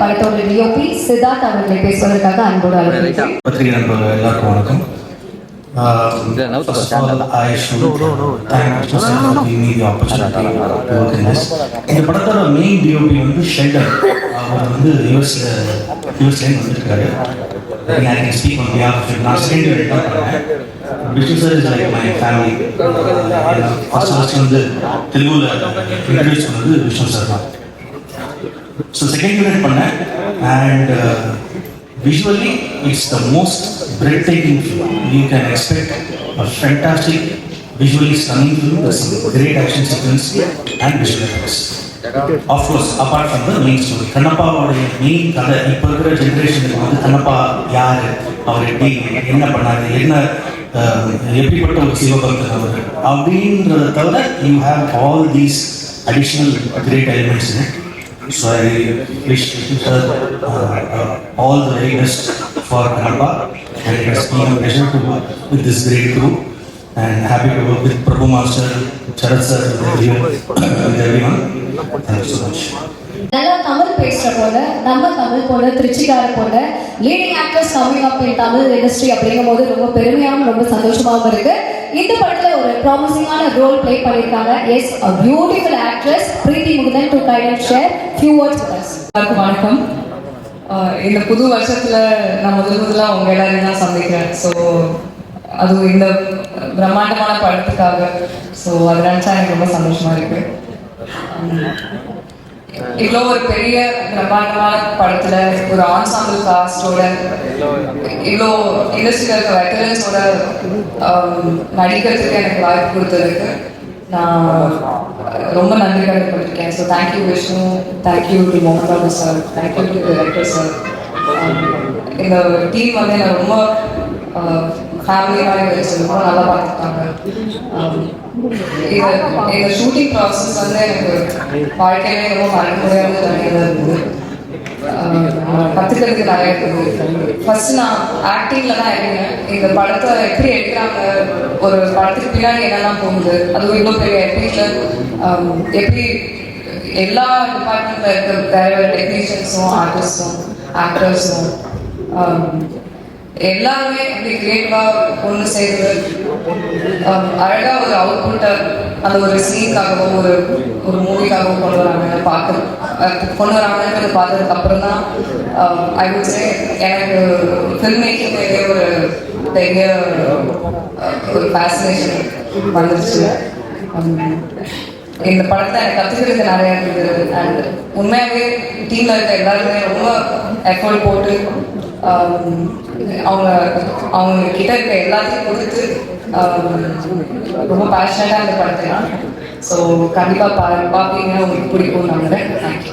படத்தோட டிஓபி சித்தார்த் அவர்களை பேசுவதற்காக அன்போடு அழைக்கிறேன். பத்திரிகை நண்பர்கள் எல்லாருக்கும் வணக்கம். First of all, I should thank Mr. Sir for giving me the opportunity to work in this. இந்த படத்தோட மெயின் டிஓபி வந்து ஷெல்டர். அவர் வந்து யூஎஸ்லேருந்து வந்திருக்காரு. I can speak on behalf of him. நான் செகண்ட் யூனிட் தான் பண்ணேன். Mr. Sir is like my family. First வந்து தெலுங்குல இன்ட்ரடியூஸ் பண்ணது விஷ்ணு சார் தான். ஸோ செகண்ட் யூனிட் பண்ணேன் and visually it's the most breathtaking film. You can expect a fantastic, visually stunning film with some great action sequence and visual effects. Of course, apart from the main story, கண்ணப்பாவோட main கதை இப்போ இருக்கிற ஜென்ரேஷனுக்கு வந்து கண்ணப்பா யார், அவர் எப்படி என்ன பண்ணாரு, என்ன எப்படிப்பட்ட ஒரு சிவபக்தன் அவர் அப்படின்றத தவிர you have all these additional great elements in it. So I wish Sir all the very best for Kannappa, and it has been a pleasure to work with this great crew and happy to work with Prabhu Master, Charat Sir, with everyone. Thank you so much. நல்லா தமிழ் பேசுற போல நம்ம தமிழ் போல திருச்சிக்கார போல leading actors coming up இன் Tamil industry அப்படிங்கும் போது ரொம்ப பெருமையாகவும் ரொம்ப சந்தோஷமாகவும் இருக்கு. இந்த படத்துல ஒரு ப்ராமிசிங்கான ரோல் ப்ளே பண்ணிருக்காங்க. Yes, a beautiful actress Preethi Mukundan to kind of share few words with us. வணக்கம். இந்த புது வருஷத்துல நான் முதலாக உங்க எல்லாரையும் தான் சந்திக்கிறேன். ஸோ அதுவும் இந்த பிரம்மாண்டமான படத்துக்காக. ஸோ அது நினச்சா எனக்கு ரொம்ப சந்தோஷமா இருக்கு. இவ்வளோ ஒரு பெரிய பிரம்மாண்டமான படத்துல ஒரு ஆன்சாம்பிள் காஸ்டோட இவ்வளோ இண்டஸ்ட்ரியில் இருக்க வெட்டரன்ஸோட நடிக்கிறதுக்கு எனக்கு வாய்ப்பு கொடுத்ததுக்கு நான் ரொம்ப நன்றி கடமைப்பட்டிருக்கேன். So thank you Vishnu, thank you to மோகன் Babu sir, thank you to director sir. இந்த டீம் வந்து என்னை ரொம்ப ஃபேமிலியாக வச்சு ரொம்ப நல்லா பார்த்துருக்காங்க. இந்த ஷூட்டிங் ப்ராசஸ் வந்து எனக்கு வாழ்க்கையிலே ரொம்ப மறக்க முடியாத நிறைய இருந்தது. கற்றுக்கிறதுக்கு நிறைய இருக்குது. ஃபர்ஸ்ட் நான் ஆக்டிங்கில் தான் இருக்கேன். இந்த படத்தை எப்படி எடுக்கிறாங்க, ஒரு படத்துக்கு பின்னாடி என்னெல்லாம் போகுது, அதுவும் இவ்வளோ பெரிய எப்பிக்கில் எப்படி எல்லா டிபார்ட்மெண்ட்டில் இருக்கிற வேறு வேறு டெக்னீஷியன்ஸும் ஆர்டிஸ்டும் ஆக்டர்ஸும் எல்லாருமே இப்படி கிரியேட்டிவாக ஒன்று சேர்ந்து அழகாக ஒரு அவுட்புட்டை அந்த ஒரு சீனுக்காகவும் ஒரு மூவிக்காகவும் கொண்டு வராங்கன்றது பார்த்ததுக்கு அப்புறம் தான் ஐ வுட் சே எனக்கு ஃபில்ம் மேக்கிங் பெரிய ஒரு ஃபேசினேஷன் வந்துருச்சு. இந்த படத்தை எனக்கு கற்றுக்கிறது நிறையா இருக்குது. அண்ட் உண்மையாகவே டீமில் இருக்க எல்லாருமே ரொம்ப எஃபர்ட் போட்டு அவங்க கிட்ட இருக்க எல்லாத்தையும் கொடுத்து ரொம்ப பேஷனட்டாக இந்த படத்தை. ஸோ கண்டிப்பாக பார்ப்பீங்கன்னா உங்களுக்கு பிடிக்கும்னு நம்புறேன். தேங்க்யூ.